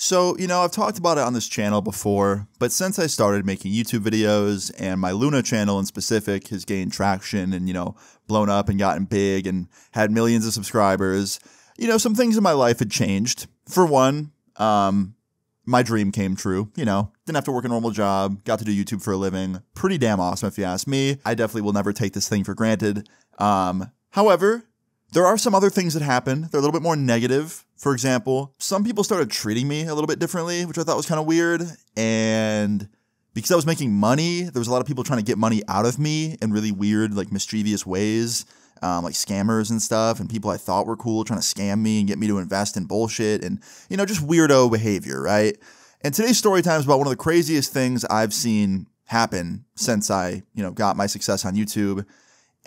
So, I've talked about it on this channel before, but since I started making YouTube videos and my Luna channel in specific has gained traction and, blown up and gotten big and had millions of subscribers, some things in my life had changed. For one, my dream came true, didn't have to work a normal job, got to do YouTube for a living. Pretty damn awesome if you ask me. I definitely will never take this thing for granted. However, there are some other things that happen. They're a little bit more negative. For example, some people started treating me a little bit differently, which I thought was kind of weird. And because I was making money, there was a lot of people trying to get money out of me in really weird, mischievous ways, like scammers and stuff, and people I thought were cool trying to scam me and get me to invest in bullshit and, just weirdo behavior, right? And today's story time is about one of the craziest things I've seen happen since I, got my success on YouTube.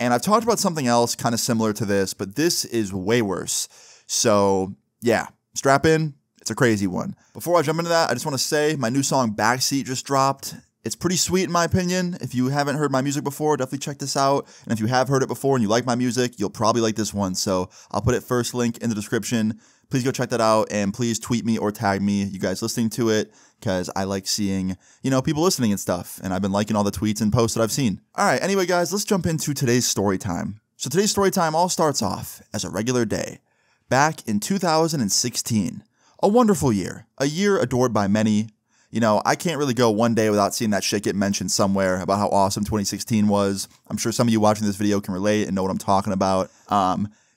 And I've talked about something else kind of similar to this, but this is way worse. So yeah, strap in. It's a crazy one. Before I jump into that, I just want to say my new song Backseat just dropped. It's pretty sweet in my opinion. If you haven't heard my music before, definitely check this out. And if you have heard it before and you like my music, you'll probably like this one. So I'll put it first link in the description. Please go check that out and please tweet me or tag me, you guys listening to it, because I like seeing, people listening and stuff. And I've been liking all the tweets and posts that I've seen. All right, anyway, guys, let's jump into today's story time. So today's story time all starts off as a regular day. Back in 2016, a wonderful year, a year adored by many. I can't really go one day without seeing that shit get mentioned somewhere about how awesome 2016 was. I'm sure some of you watching this video can relate and know what I'm talking about.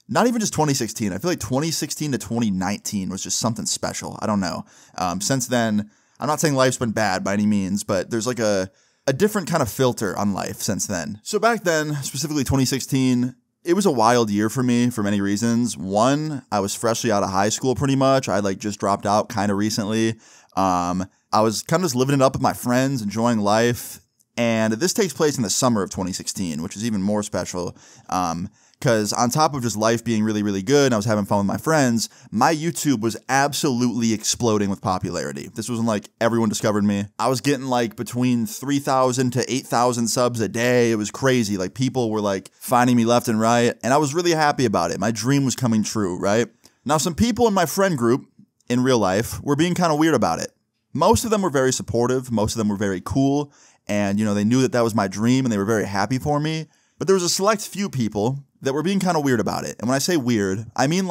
Not even just 2016. I feel like 2016 to 2019 was just something special. I don't know. Since then, I'm not saying life's been bad by any means, but there's like a different kind of filter on life since then. So back then, specifically 2016, it was a wild year for me for many reasons. One, I was freshly out of high school pretty much. I just dropped out kind of recently. I was kind of just living it up with my friends, enjoying life. And this takes place in the summer of 2016, which is even more special. Because on top of just life being really, really good, and I was having fun with my friends, my YouTube was absolutely exploding with popularity. This was when everyone discovered me. I was getting between 3,000 to 8,000 subs a day. It was crazy. People were finding me left and right, and I was really happy about it. My dream was coming true, right? Now, some people in my friend group in real life were being kind of weird about it. Most of them were very supportive. Most of them were very cool, and they knew that that was my dream, and they were very happy for me. But there was a select few people that were being kind of weird about it. And when I say weird, I mean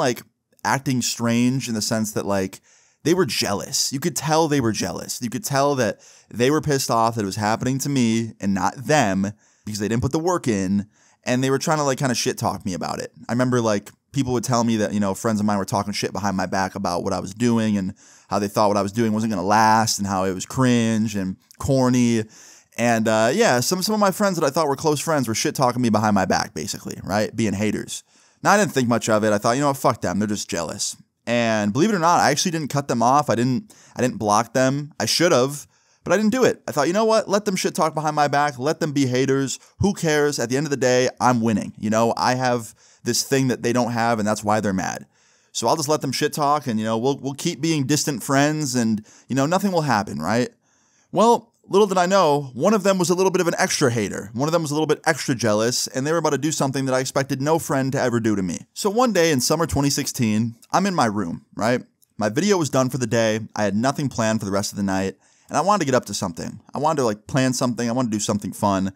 acting strange in the sense that they were jealous. You could tell they were jealous. You could tell that they were pissed off that it was happening to me and not them because they didn't put the work in. And they were trying to kind of shit talk me about it. I remember people would tell me that, friends of mine were talking shit behind my back about what I was doing and how they thought what I was doing wasn't going to last and how it was cringe and corny. And yeah, some of my friends that I thought were close friends were shit-talking me behind my back, basically, right? Being haters. Now, I didn't think much of it. I thought, what, fuck them. They're just jealous. And believe it or not, I actually didn't cut them off. I didn't block them. I should have, but I didn't do it. I thought, what? Let them shit-talk behind my back. Let them be haters. Who cares? At the end of the day, I'm winning. I have this thing that they don't have, and that's why they're mad. So I'll just let them shit-talk, and, we'll keep being distant friends, and, nothing will happen, right? Well, little did I know, one of them was a little bit of an extra hater. One of them was a little bit extra jealous, and they were about to do something that I expected no friend to ever do to me. So one day in summer 2016, I'm in my room, right? My video was done for the day. I had nothing planned for the rest of the night, and I wanted to get up to something. I wanted to plan something. I wanted to do something fun.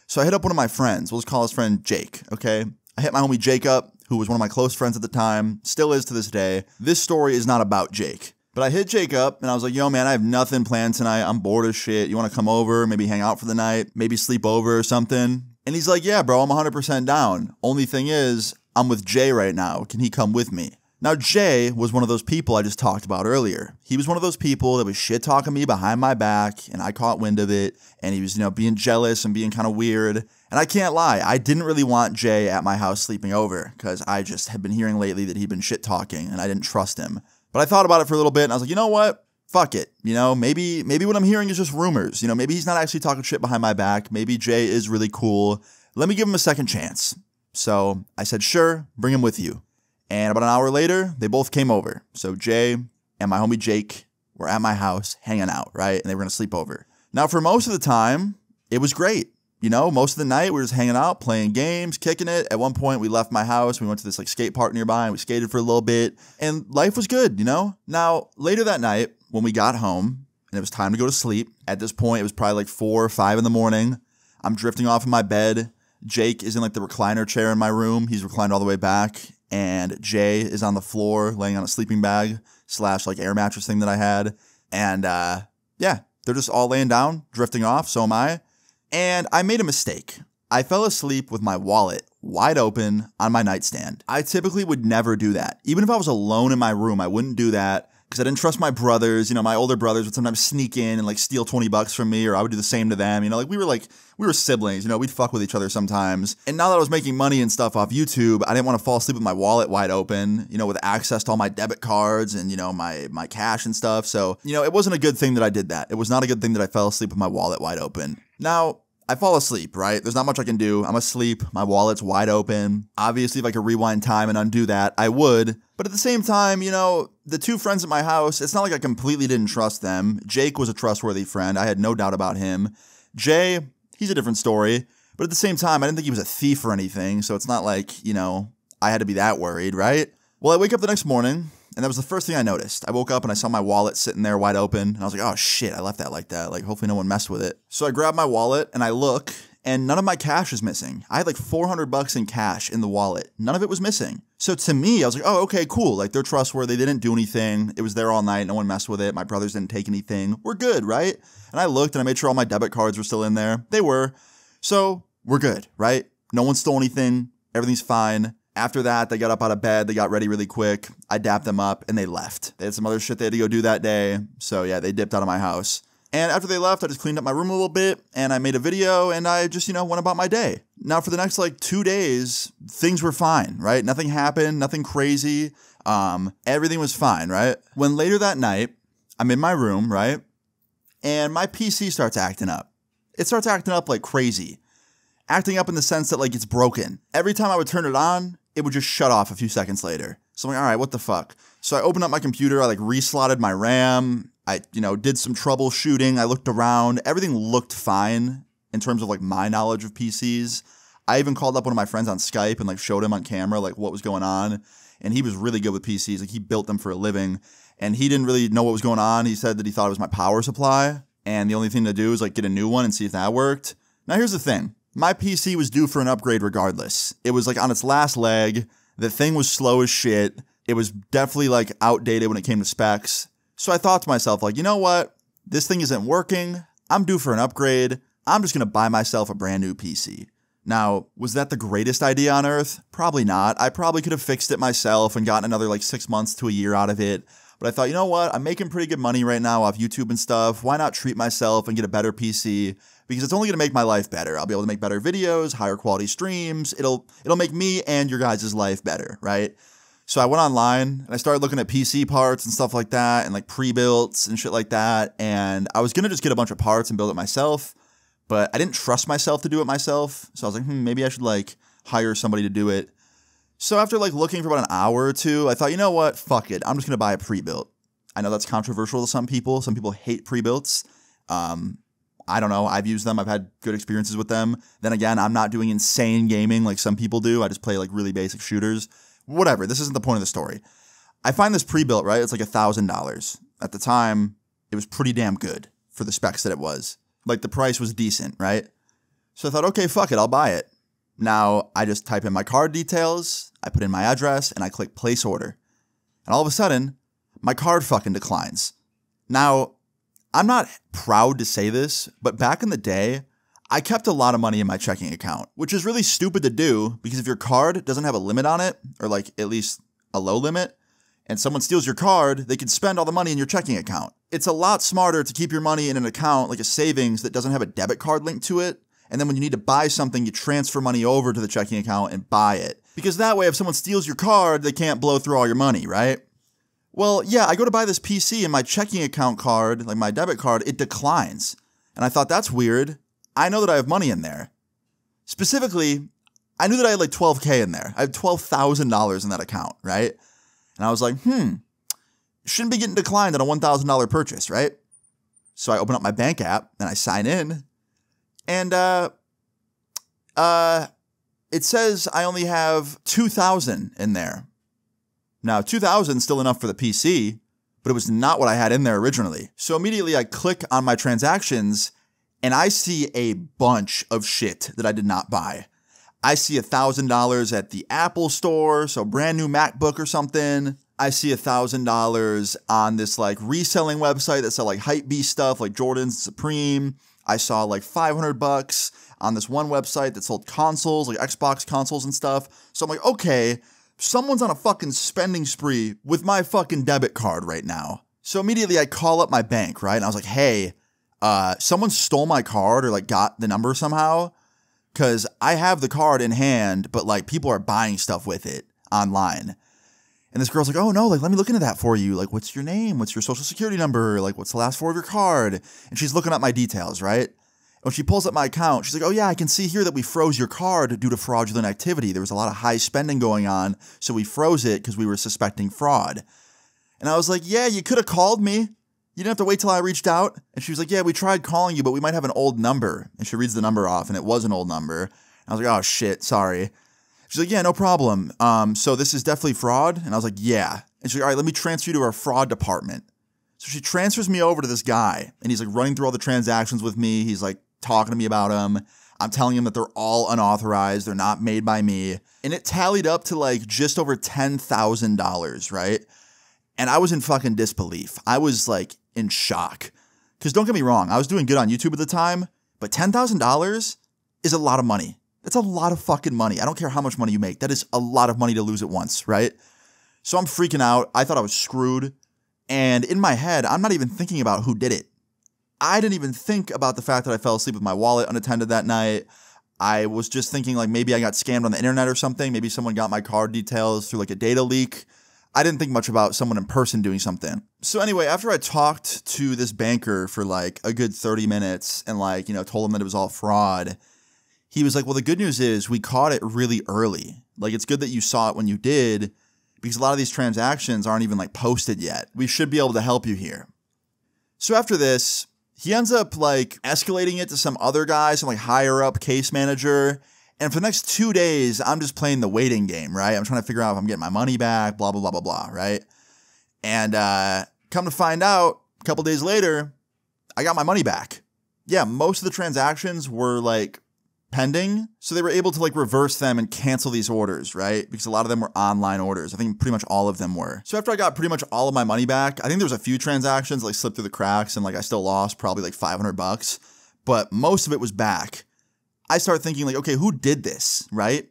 So I hit up one of my friends. We'll just call his friend Jake, okay? I hit my homie Jake up, who was one of my close friends at the time, still is to this day. This story is not about Jake. But I hit Jake up, and I was like, yo, man, I have nothing planned tonight. I'm bored as shit. You want to come over, maybe hang out for the night, maybe sleep over or something? And he's like, yeah, bro, I'm 100% down. Only thing is, I'm with Jay right now. Can he come with me? Now, Jay was one of those people I just talked about earlier. He was one of those people that was shit-talking me behind my back, and I caught wind of it, and he was, being jealous and being kind of weird. And I can't lie, I didn't really want Jay at my house sleeping over, because I just had been hearing lately that he'd been shit-talking, and I didn't trust him. But I thought about it for a little bit, and I was like, you know what? Fuck it. Maybe what I'm hearing is just rumors. Maybe he's not actually talking shit behind my back. Maybe Jay is really cool. Let me give him a second chance. So I said, sure, bring him with you. And about an hour later, they both came over. So Jay and my homie Jake were at my house hanging out, right? And they were going to sleep over. Now, for most of the time, it was great. Most of the night we were just hanging out, playing games, kicking it. At one point, we left my house. We went to this skate park nearby and we skated for a little bit. And life was good, Now, later that night, when we got home and it was time to go to sleep. At this point, it was probably like 4 or 5 in the morning. I'm drifting off in my bed. Jake is in like the recliner chair in my room. He's reclined all the way back. And Jay is on the floor laying on a sleeping bag / like air mattress thing that I had. And yeah, they're just all laying down, drifting off. So am I. And I made a mistake. I fell asleep with my wallet wide open on my nightstand. I typically would never do that. Even if I was alone in my room, I wouldn't do that because I didn't trust my brothers. You know, my older brothers would sometimes sneak in and like steal $20 from me, or I would do the same to them. You know, we were siblings, you know, we'd fuck with each other sometimes. And now that I was making money and stuff off YouTube, I didn't want to fall asleep with my wallet wide open, you know, with access to all my debit cards and, you know, my cash and stuff. So, you know, it wasn't a good thing that I did that. It was not a good thing that I fell asleep with my wallet wide open. Now, I fall asleep, right? There's not much I can do. I'm asleep. My wallet's wide open. Obviously, if I could rewind time and undo that, I would. But at the same time, you know, the 2 friends at my house, it's not like I completely didn't trust them. Jake was a trustworthy friend. I had no doubt about him. Jay, he's a different story. But at the same time, I didn't think he was a thief or anything. So it's not like, you know, I had to be that worried, right? Well, I wake up the next morning, and that was the first thing I noticed. I woke up and I saw my wallet sitting there wide open, and I was like, oh shit, I left that like that. Like, hopefully no one messed with it. So I grab my wallet and I look, and none of my cash is missing. I had like $400 in cash in the wallet. None of it was missing. So to me, I was like, oh, okay, cool. Like, they're trustworthy. They didn't do anything. It was there all night. No one messed with it. My brothers didn't take anything. We're good, right? And I looked and I made sure all my debit cards were still in there. They were. So we're good, right? No one stole anything. Everything's fine. After that, they got up out of bed, they got ready really quick, I dapped them up, and they left. They had some other shit they had to go do that day, so yeah, they dipped out of my house. And after they left, I just cleaned up my room a little bit, and I made a video, and I just, you know, went about my day. Now, for the next, like, 2 days, things were fine, right? Nothing happened, nothing crazy, everything was fine, right? When later that night, I'm in my room, right? And my PC starts acting up. It starts acting up like crazy. Acting up in the sense that, like, it's broken. Every time I would turn it on, it would just shut off a few seconds later. So I'm like, all right, what the fuck? So I opened up my computer, I like reslotted my RAM, I, you know, did some troubleshooting, I looked around, everything looked fine in terms of like my knowledge of PCs. I even called up one of my friends on Skype and like showed him on camera like what was going on, and he was really good with PCs, like he built them for a living, and he didn't really know what was going on. He said that he thought it was my power supply, and the only thing to do is like get a new one and see if that worked. Now here's the thing. My PC was due for an upgrade regardless. It was like on its last leg. The thing was slow as shit. It was definitely like outdated when it came to specs. So I thought to myself, like, you know what? This thing isn't working. I'm due for an upgrade. I'm just going to buy myself a brand new PC. Now, was that the greatest idea on earth? Probably not. I probably could have fixed it myself and gotten another like 6 months to a year out of it. But I thought, you know what? I'm making pretty good money right now off YouTube and stuff. Why not treat myself and get a better PC? Because it's only going to make my life better. I'll be able to make better videos, higher quality streams. It'll make me and your guys' life better, right? So I went online and I started looking at PC parts and stuff like that and like pre-builts and shit like that. And I was going to just get a bunch of parts and build it myself, but I didn't trust myself to do it myself. So I was like, maybe I should like hire somebody to do it. So after like looking for about an hour or two, I thought, you know what? Fuck it. I'm just going to buy a pre-built. I know that's controversial to some people. Some people hate pre-builts. I don't know. I've used them. I've had good experiences with them. Then again, I'm not doing insane gaming like some people do. I just play like really basic shooters. Whatever. This isn't the point of the story. I find this pre-built, right? It's like $1,000. At the time, it was pretty damn good for the specs that it was. Like the price was decent, right? So I thought, okay, fuck it. I'll buy it. Now I just type in my card details. I put in my address and I click place order. And all of a sudden, my card fucking declines. Now, I'm not proud to say this, but back in the day, I kept a lot of money in my checking account, which is really stupid to do because if your card doesn't have a limit on it, or like at least a low limit, and someone steals your card, they can spend all the money in your checking account. It's a lot smarter to keep your money in an account like a savings that doesn't have a debit card linked to it, and then when you need to buy something, you transfer money over to the checking account and buy it. Because that way, if someone steals your card, they can't blow through all your money, right? Well, yeah, I go to buy this PC and my checking account card, like my debit card, it declines. And I thought, that's weird. I know that I have money in there. Specifically, I knew that I had like $12K in there. I had $12,000 in that account, right? And I was like, shouldn't be getting declined on a $1,000 purchase, right? So I open up my bank app and I sign in. And it says I only have $2,000 in there. Now, $2,000 is still enough for the PC, but it was not what I had in there originally. So immediately I click on my transactions and I see a bunch of shit that I did not buy. I see $1,000 at the Apple store, so brand new MacBook or something. I see $1,000 on this like reselling website that sell like hypebeast stuff like Jordan's, Supreme. I saw like $500 on this one website that sold consoles, like Xbox consoles and stuff. So I'm like, okay, someone's on a fucking spending spree with my fucking debit card right now. So immediately I call up my bank, right? And I was like, hey, someone stole my card or like got the number somehow. Cause I have the card in hand, but like people are buying stuff with it online. And this girl's like, oh no, like let me look into that for you. Like, what's your name? What's your social security number? Like, what's the last four of your card? And she's looking up my details, right? And when she pulls up my account, she's like, oh yeah, I can see here that we froze your card due to fraudulent activity. There was a lot of high spending going on, so we froze it because we were suspecting fraud. And I was like, yeah, you could have called me. You didn't have to wait till I reached out. And she was like, yeah, we tried calling you, but we might have an old number. And she reads the number off, and it was an old number. And I was like, oh shit, sorry. She's like, yeah, no problem. So this is definitely fraud? And I was like, yeah. And she's like, all right, let me transfer you to our fraud department. So she transfers me over to this guy, and he's like running through all the transactions with me. He's like talking to me about them. I'm telling him that they're all unauthorized. They're not made by me. And it tallied up to like just over $10,000, right? And I was in fucking disbelief. I was like in shock. Because don't get me wrong, I was doing good on YouTube at the time, but $10,000 is a lot of money. That's a lot of fucking money. I don't care how much money you make. That is a lot of money to lose at once, right? So I'm freaking out. I thought I was screwed. And in my head, I'm not even thinking about who did it. I didn't even think about the fact that I fell asleep with my wallet unattended that night. I was just thinking like maybe I got scammed on the internet or something. Maybe someone got my card details through like a data leak. I didn't think much about someone in person doing something. So anyway, after I talked to this banker for like a good 30 minutes and like, you know, told him that it was all fraud, he was like, well, the good news is we caught it really early. Like, it's good that you saw it when you did because a lot of these transactions aren't even like posted yet. We should be able to help you here. So after this, he ends up like escalating it to some other guy, some like higher up case manager. And for the next 2 days, I'm just playing the waiting game, right? I'm trying to figure out if I'm getting my money back, blah, blah, blah, blah, blah, right? And come to find out, a couple days later, I got my money back. Yeah, most of the transactions were like pending, so they were able to like reverse them and cancel these orders, right? Because a lot of them were online orders. I think pretty much all of them were. So after I got pretty much all of my money back, I think there was a few transactions like slipped through the cracks and like I still lost probably like $500, but most of it was back. I started thinking like, okay, who did this, right?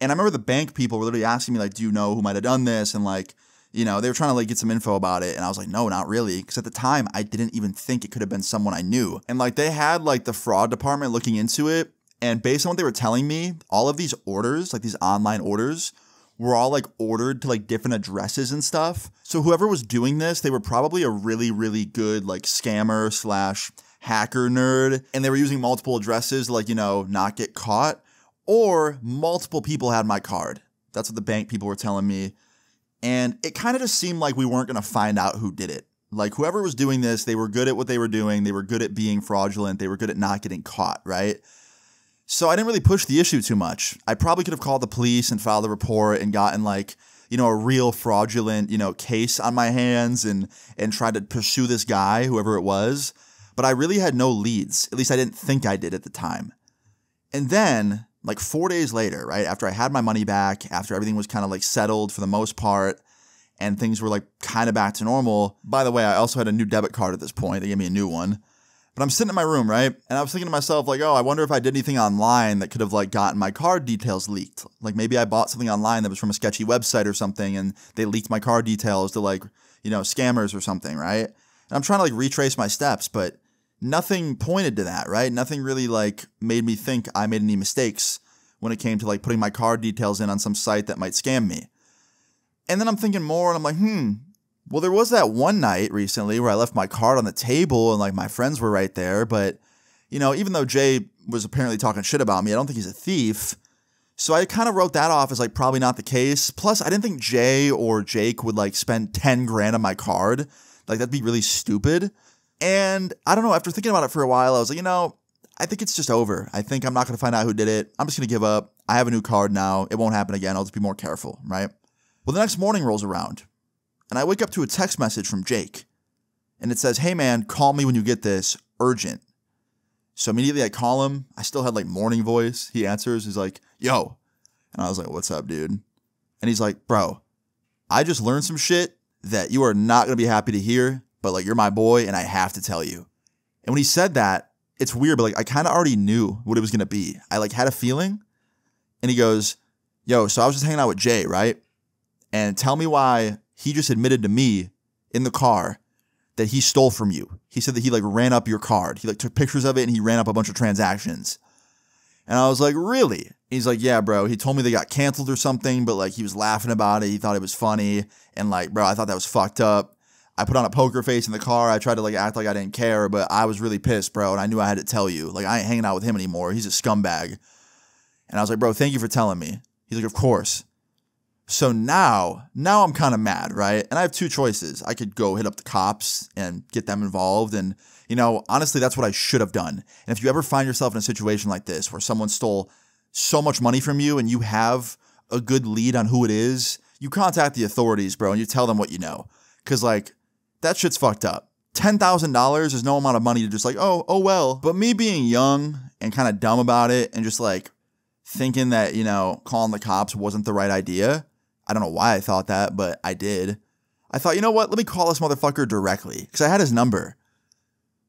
And I remember the bank people were literally asking me like, do you know who might have done this? And like, you know, they were trying to like get some info about it. And I was like, no, not really. Because at the time, I didn't even think it could have been someone I knew. And like they had like the fraud department looking into it. And based on what they were telling me, all of these orders, like these online orders, were all like ordered to like different addresses and stuff. So whoever was doing this, they were probably a really, really good like scammer / hacker nerd, and they were using multiple addresses to like, you know, not get caught, or multiple people had my card. That's what the bank people were telling me. And it kind of just seemed like we weren't going to find out who did it. Like whoever was doing this, they were good at what they were doing. They were good at being fraudulent. They were good at not getting caught, right? So I didn't really push the issue too much. I probably could have called the police and filed a report and gotten like, you know, a real fraudulent, you know, case on my hands and tried to pursue this guy, whoever it was. But I really had no leads. At least I didn't think I did at the time. And then, like 4 days later, right, after I had my money back, after everything was kind of like settled for the most part, and things were like kind of back to normal. By the way, I also had a new debit card at this point. They gave me a new one. But I'm sitting in my room, right? And I was thinking to myself, like, oh, I wonder if I did anything online that could have like gotten my card details leaked. Like maybe I bought something online that was from a sketchy website or something, and they leaked my card details to like, you know, scammers or something, right? And I'm trying to like retrace my steps, but nothing pointed to that, right? Nothing really like made me think I made any mistakes when it came to like putting my card details in on some site that might scam me. And then I'm thinking more and I'm like, well, there was that one night recently where I left my card on the table and like my friends were right there. But, you know, even though Jay was apparently talking shit about me, I don't think he's a thief. So I kind of wrote that off as like probably not the case. Plus, I didn't think Jay or Jake would like spend 10 grand on my card. Like that'd be really stupid. And I don't know, after thinking about it for a while, I was like, you know, I think it's just over. I think I'm not going to find out who did it. I'm just going to give up. I have a new card now. It won't happen again. I'll just be more careful, right? Well, the next morning rolls around. And I wake up to a text message from Jake. And it says, hey man, call me when you get this, urgent. So immediately I call him. I still had like morning voice. He answers. He's like, yo. And I was like, what's up, dude? And he's like, bro, I just learned some shit that you are not going to be happy to hear, but like you're my boy and I have to tell you. And when he said that, it's weird, but like I kind of already knew what it was going to be. I like had a feeling. And he goes, yo, so I was just hanging out with Jay, right? And tell me why he just admitted to me in the car that he stole from you. He said that he like ran up your card. He like took pictures of it and he ran up a bunch of transactions. And I was like, really? He's like, yeah, bro. He told me they got canceled or something, but like he was laughing about it. He thought it was funny. And like, bro, I thought that was fucked up. I put on a poker face in the car. I tried to like act like I didn't care, but I was really pissed, bro. And I knew I had to tell you. Like, I ain't hanging out with him anymore. He's a scumbag. And I was like, bro, thank you for telling me. He's like, of course. So now I'm kind of mad, right? And I have two choices. I could go hit up the cops and get them involved. And, you know, honestly, that's what I should have done. And if you ever find yourself in a situation like this where someone stole so much money from you and you have a good lead on who it is, you contact the authorities, bro, and you tell them what you know. Because, like, that shit's fucked up. $10,000 is no amount of money to just like, oh well. But me being young and kind of dumb about it and just like thinking that, you know, calling the cops wasn't the right idea. I don't know why I thought that, but I did. I thought, you know what? Let me call this motherfucker directly because I had his number.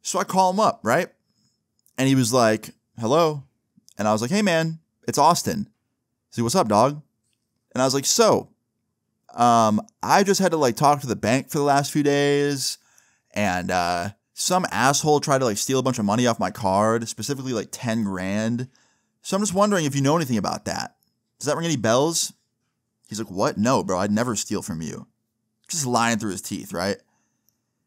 So I call him up, right? And he was like, hello. And I was like, hey, man, it's Austin. He's like, what's up, dog? And I was like, so, I just had to like talk to the bank for the last few days. And some asshole tried to like steal a bunch of money off my card, specifically like 10 grand. So I'm just wondering if you know anything about that. Does that ring any bells? He's like, what? No, bro, I'd never steal from you. Just lying through his teeth, right?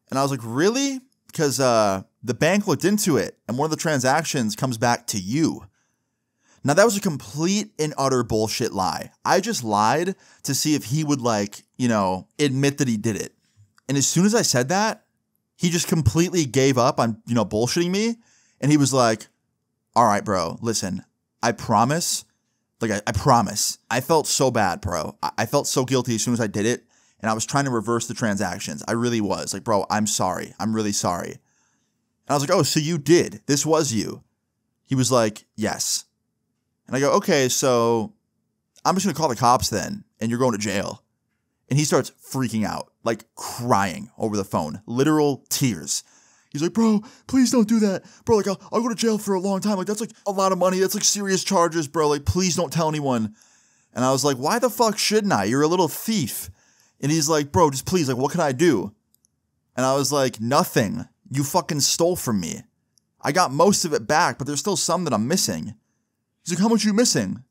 And I was like, really? Because the bank looked into it, and one of the transactions comes back to you. Now, that was a complete and utter bullshit lie. I just lied to see if he would, like, you know, admit that he did it. And as soon as I said that, he just completely gave up on, you know, bullshitting me. And he was like, all right, bro, listen, I promise. Like, I promise. I felt so bad, bro. I felt so guilty as soon as I did it. And I was trying to reverse the transactions. I really was. Like, bro, I'm sorry. I'm really sorry. And I was like, oh, so you did. This was you. He was like, yes. And I go, okay, so I'm just going to call the cops then. And you're going to jail. And he starts freaking out. Like, crying over the phone. Literal tears. He's like, bro, please don't do that. Bro, like, I'll go to jail for a long time. Like, that's like a lot of money. That's like serious charges, bro. Like, please don't tell anyone. And I was like, why the fuck shouldn't I? You're a little thief. And he's like, bro, just please, like, what can I do? And I was like, nothing. You fucking stole from me. I got most of it back, but there's still some that I'm missing. He's like, how much are you missing?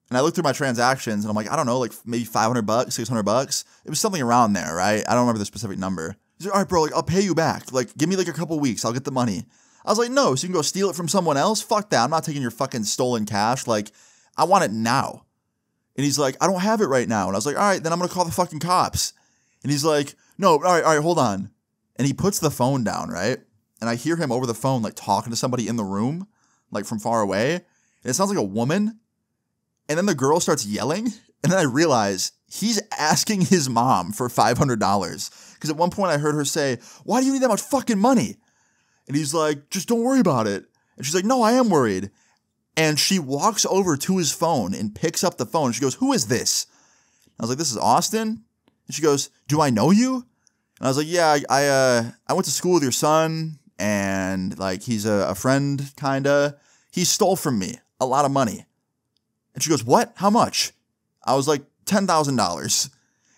And I looked through my transactions and I'm like, I don't know, like maybe $500, $600. It was something around there, right? I don't remember the specific number. He's like, all right, bro, like, I'll pay you back. Like, give me like a couple weeks. I'll get the money. I was like, no, so you can go steal it from someone else? Fuck that. I'm not taking your fucking stolen cash. Like, I want it now. And he's like, I don't have it right now. And I was like, all right, then I'm going to call the fucking cops. And he's like, no, all right, hold on. And he puts the phone down, right? And I hear him over the phone, like talking to somebody in the room, like from far away. And it sounds like a woman. And then the girl starts yelling. And then I realize he's asking his mom for $500. Because at one point I heard her say, why do you need that much fucking money? And he's like, just don't worry about it. And she's like, no, I am worried. And she walks over to his phone and picks up the phone. She goes, who is this? I was like, this is Austin. And she goes, do I know you? And I was like, yeah, I went to school with your son. And like, he's a friend, kinda. He stole from me a lot of money. And she goes, what? How much? I was like, $10,000.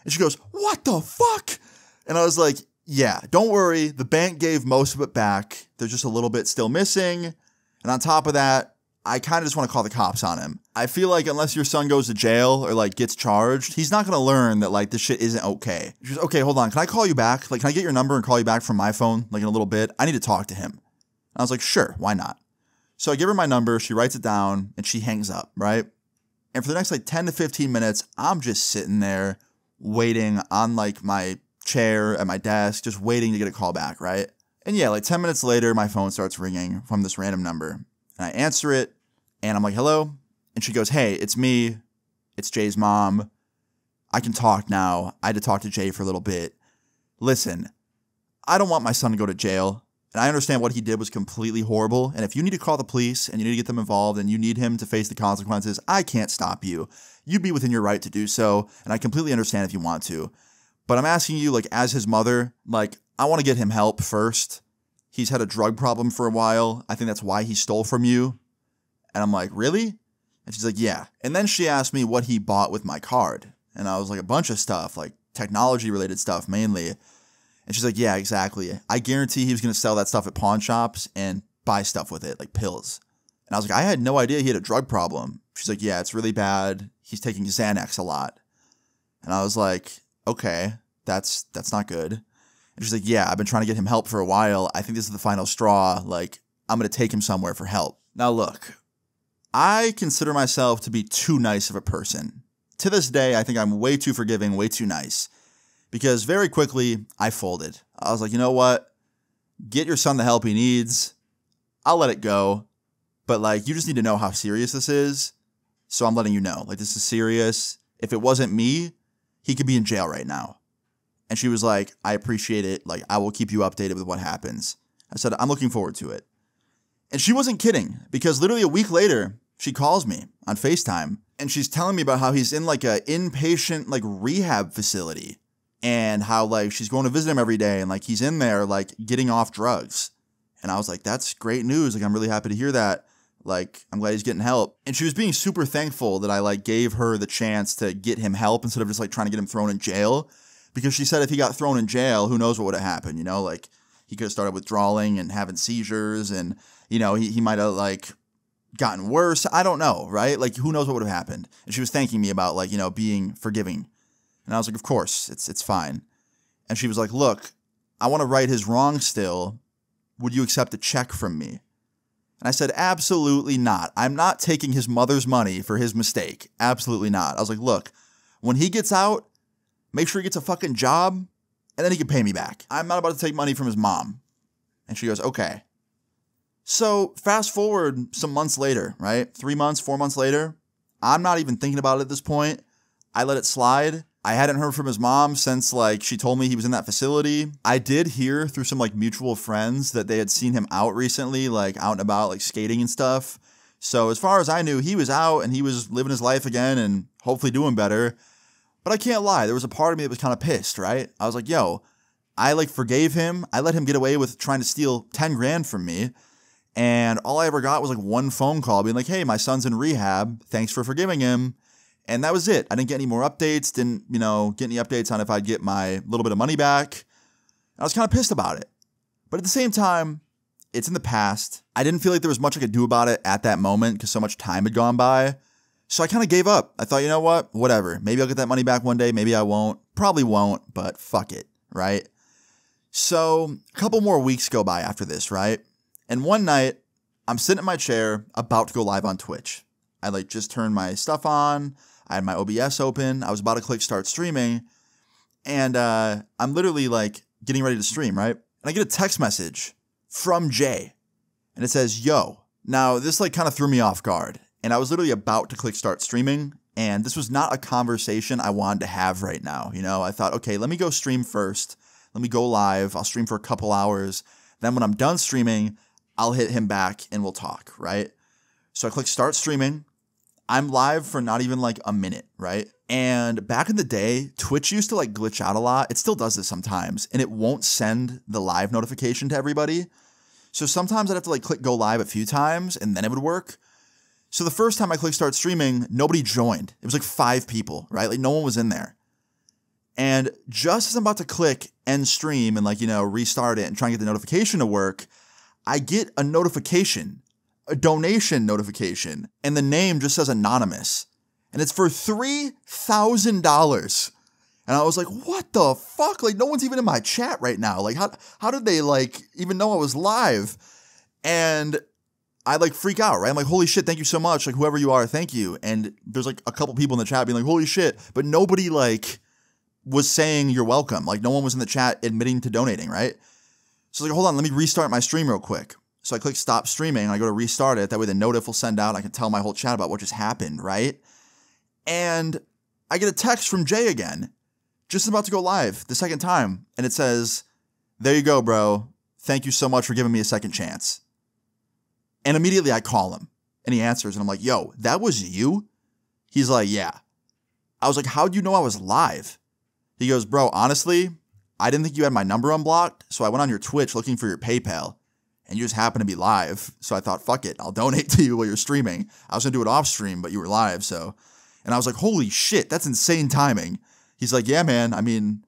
And she goes, what the fuck? And I was like, yeah, don't worry. The bank gave most of it back. There's just a little bit still missing. And on top of that, I kind of just want to call the cops on him. I feel like unless your son goes to jail or like gets charged, he's not going to learn that like this shit isn't okay. She goes, okay, hold on. Can I call you back? Like, can I get your number and call you back from my phone? Like in a little bit. I need to talk to him. And I was like, sure, why not? So I give her my number. She writes it down and she hangs up, right? And for the next like 10 to 15 minutes, I'm just sitting there waiting on like my chair at my desk, just waiting to get a call back, right? And yeah, like 10 minutes later, my phone starts ringing from this random number. And I answer it, and I'm like, hello? And she goes, hey, it's me. It's Jay's mom. I can talk now. I had to talk to Jay for a little bit. listen, I don't want my son to go to jail. And I understand what he did was completely horrible. And if you need to call the police and you need to get them involved and you need him to face the consequences, I can't stop you. You'd be within your right to do so. And I completely understand if you want to. But I'm asking you, like, as his mother, like, I want to get him help first. He's had a drug problem for a while. I think that's why he stole from you. And I'm like, really? And she's like, yeah. And then she asked me what he bought with my card. And I was like, a bunch of stuff, like technology related stuff mainly. And she's like, yeah, exactly. I guarantee he was going to sell that stuff at pawn shops and buy stuff with it, like pills. And I was like, I had no idea he had a drug problem. She's like, yeah, it's really bad. He's taking Xanax a lot. And I was like, okay, that's not good. And she's like, yeah, I've been trying to get him help for a while. I think this is the final straw. Like, I'm going to take him somewhere for help. Now, look, I consider myself to be too nice of a person. To this day, I think I'm way too forgiving, way too nice. Because very quickly, I folded. I was like, you know what? Get your son the help he needs. I'll let it go. But, like, you just need to know how serious this is. So I'm letting you know. Like, this is serious. If it wasn't me, he could be in jail right now. And she was like, I appreciate it. Like, I will keep you updated with what happens. I said, I'm looking forward to it. And she wasn't kidding. Because literally a week later, she calls me on FaceTime. And she's telling me about how he's in, like, a inpatient, like, rehab facility. And how, like, she's going to visit him every day and, like, he's in there, like, getting off drugs. And I was like, that's great news. Like, I'm really happy to hear that. Like, I'm glad he's getting help. And she was being super thankful that I, like, gave her the chance to get him help instead of just, like, trying to get him thrown in jail. Because she said if he got thrown in jail, who knows what would have happened, you know? Like, he could have started withdrawing and having seizures and, you know, he might have, like, gotten worse. I don't know, right? Like, who knows what would have happened? And she was thanking me about, like, you know, being forgiving. And I was like, of course, it's fine. And she was like, look, I want to right his wrong still. Would you accept a check from me? And I said, absolutely not. I'm not taking his mother's money for his mistake. Absolutely not. I was like, look, when he gets out, make sure he gets a fucking job, and then he can pay me back. I'm not about to take money from his mom. And she goes, okay. So fast forward some months later, right? 3 months, 4 months later. I'm not even thinking about it at this point. I let it slide. I hadn't heard from his mom since, like, she told me he was in that facility. I did hear through some, like, mutual friends that they had seen him out recently, like, out and about, like, skating and stuff. So as far as I knew, he was out and he was living his life again and hopefully doing better. But I can't lie. There was a part of me that was kind of pissed, right? I was like, yo, I, like, forgave him. I let him get away with trying to steal 10 grand from me. And all I ever got was, like, one phone call being like, hey, my son's in rehab. Thanks for forgiving him. And that was it. I didn't get any more updates, didn't, you know, get any updates on if I'd get my little bit of money back. I was kind of pissed about it. But at the same time, it's in the past. I didn't feel like there was much I could do about it at that moment because so much time had gone by. So I kind of gave up. I thought, you know what? Whatever. Maybe I'll get that money back one day. Maybe I won't. Probably won't, but fuck it, right? So a couple more weeks go by after this, right? And one night, I'm sitting in my chair about to go live on Twitch. I, like, just turned my stuff on. I had my OBS open. I was about to click start streaming. And I'm literally, like, getting ready to stream, right? And I get a text message from Jay. And it says, yo. Now, this, like, kind of threw me off guard. And I was literally about to click start streaming. And this was not a conversation I wanted to have right now. You know, I thought, okay, let me go stream first. Let me go live. I'll stream for a couple hours. Then when I'm done streaming, I'll hit him back and we'll talk, right? So I click start streaming. I'm live for not even like a minute, right? And back in the day, Twitch used to like glitch out a lot. It still does this sometimes, and it won't send the live notification to everybody. So sometimes I'd have to like click go live a few times and then it would work. So the first time I clicked start streaming, nobody joined. It was like 5 people, right? Like no one was in there. And just as I'm about to click end stream and like, you know, restart it and try and get the notification to work, I get a notification, a donation notification, and the name just says anonymous. And it's for $3,000. And I was like, what the fuck? Like, no one's even in my chat right now. Like, how did they, like, even know I was live? And I, like, freak out, right? I'm like, holy shit, thank you so much. Like, whoever you are, thank you. And there's, like, a couple people in the chat being like, holy shit. But nobody, like, was saying you're welcome. Like, no one was in the chat admitting to donating, right? So, like, hold on, let me restart my stream real quick. So I click stop streaming, and I go to restart it. That way the notif will send out, and I can tell my whole chat about what just happened, right? And I get a text from Jay again. just about to go live the second time. And it says, there you go, bro. Thank you so much for giving me a second chance. And immediately I call him and he answers and I'm like, yo, that was you? He's like, yeah. I was like, how'd you know I was live? He goes, bro, honestly, I didn't think you had my number unblocked. So I went on your Twitch looking for your PayPal and you just happened to be live. So I thought, fuck it, I'll donate to you while you're streaming. I was going to do it off stream, but you were live. So, and I was like, holy shit, that's insane timing. He's like, yeah, man. I mean,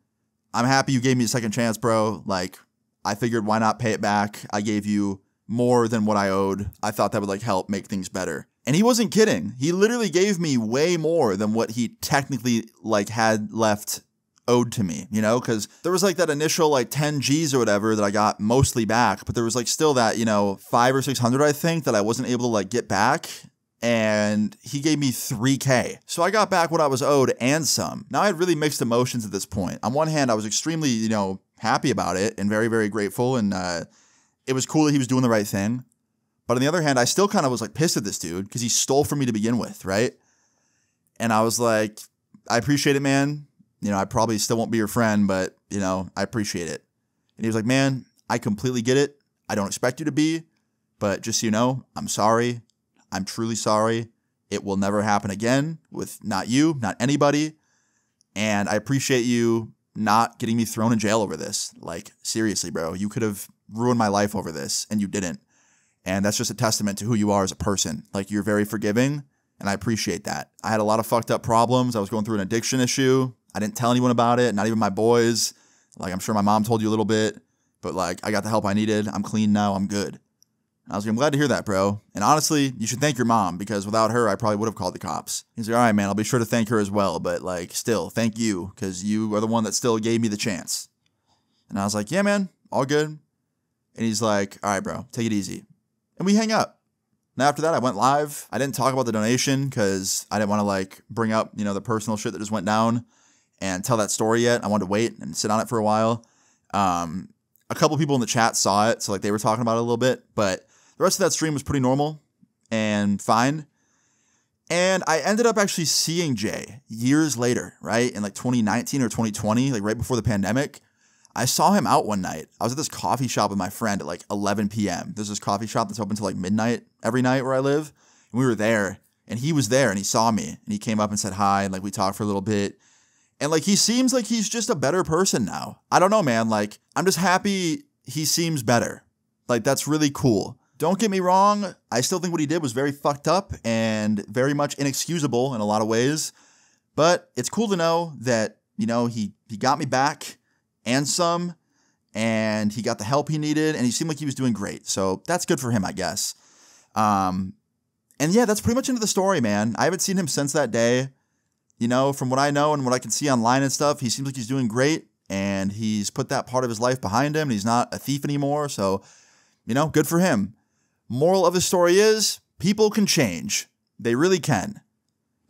I'm happy you gave me a second chance, bro. Like, I figured why not pay it back? I gave you more than what I owed. I thought that would like help make things better. And he wasn't kidding. He literally gave me way more than what he technically like had left owed to me, you know, because there was like that initial like 10 G's or whatever that I got mostly back, but there was like still that, you know, 500 or 600, I think, that I wasn't able to like get back. And he gave me $3K. So I got back what I was owed and some. Now I had really mixed emotions at this point. On one hand, I was extremely, you know, happy about it and very, very grateful. And it was cool that he was doing the right thing. But on the other hand, I still kind of was like pissed at this dude because he stole from me to begin with, right? And I was like, I appreciate it, man. You know, I probably still won't be your friend, but, you know, I appreciate it. And he was like, man, I completely get it. I don't expect you to be, but just so you know, I'm sorry. I'm truly sorry. It will never happen again with not you, not anybody. And I appreciate you not getting me thrown in jail over this. Like, seriously, bro, you could have ruined my life over this and you didn't. And that's just a testament to who you are as a person. Like, you're very forgiving and I appreciate that. I had a lot of fucked up problems. I was going through an addiction issue. I didn't tell anyone about it, not even my boys. Like, I'm sure my mom told you a little bit, but like, I got the help I needed. I'm clean now. I'm good. I was like, I'm glad to hear that, bro. And honestly, you should thank your mom because without her, I probably would have called the cops. He's like, all right, man, I'll be sure to thank her as well. But like, still, thank you because you are the one that still gave me the chance. And I was like, yeah, man, all good. And he's like, all right, bro, take it easy. And we hang up. And after that, I went live. I didn't talk about the donation because I didn't want to like bring up, you know, the personal shit that just went down and tell that story yet. I wanted to wait and sit on it for a while. A couple people in the chat saw it. So like they were talking about it a little bit, but the rest of that stream was pretty normal and fine. And I ended up actually seeing Jay years later, right? In like 2019 or 2020, like right before the pandemic. I saw him out one night. I was at this coffee shop with my friend at like 11 p.m. There's this coffee shop that's open till like midnight every night where I live. And we were there and he was there and he saw me and he came up and said hi and like we talked for a little bit. And like he seems like he's just a better person now. I don't know, man. Like I'm just happy he seems better. Like that's really cool. Don't get me wrong. I still think what he did was very fucked up and very much inexcusable in a lot of ways. But it's cool to know that, you know, he got me back and some, and he got the help he needed, and he seemed like he was doing great. So that's good for him, I guess. And yeah, that's pretty much into the story, man. I haven't seen him since that day. You know, from what I know and what I can see online and stuff, he seems like he's doing great, and he's put that part of his life behind him, and he's not a thief anymore. So, you know, good for him. Moral of the story is, people can change. They really can.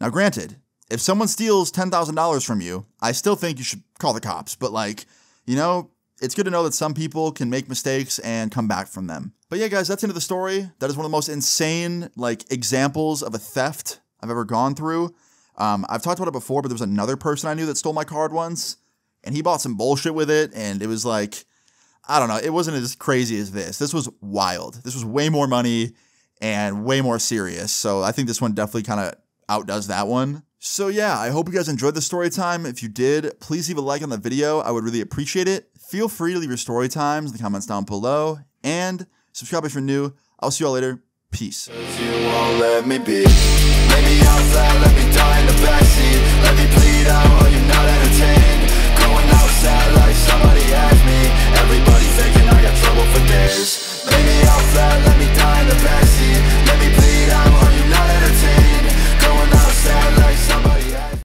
Now, granted, if someone steals $10,000 from you, I still think you should call the cops. But like, you know, it's good to know that some people can make mistakes and come back from them. But yeah, guys, that's into the story. That is one of the most insane, like, examples of a theft I've ever gone through. I've talked about it before, but there was another person I knew that stole my card once, and he bought some bullshit with it, and it was like, I don't know, it wasn't as crazy as this. This was wild. This was way more money and way more serious. So I think this one definitely kind of outdoes that one. So yeah, I hope you guys enjoyed the story time. If you did, please leave a like on the video. I would really appreciate it. Feel free to leave your story times in the comments down below. And subscribe if you're new. I'll see you all later. Peace. You won't let me be. Let me outside, let me die in the backseat. Let me bleed out.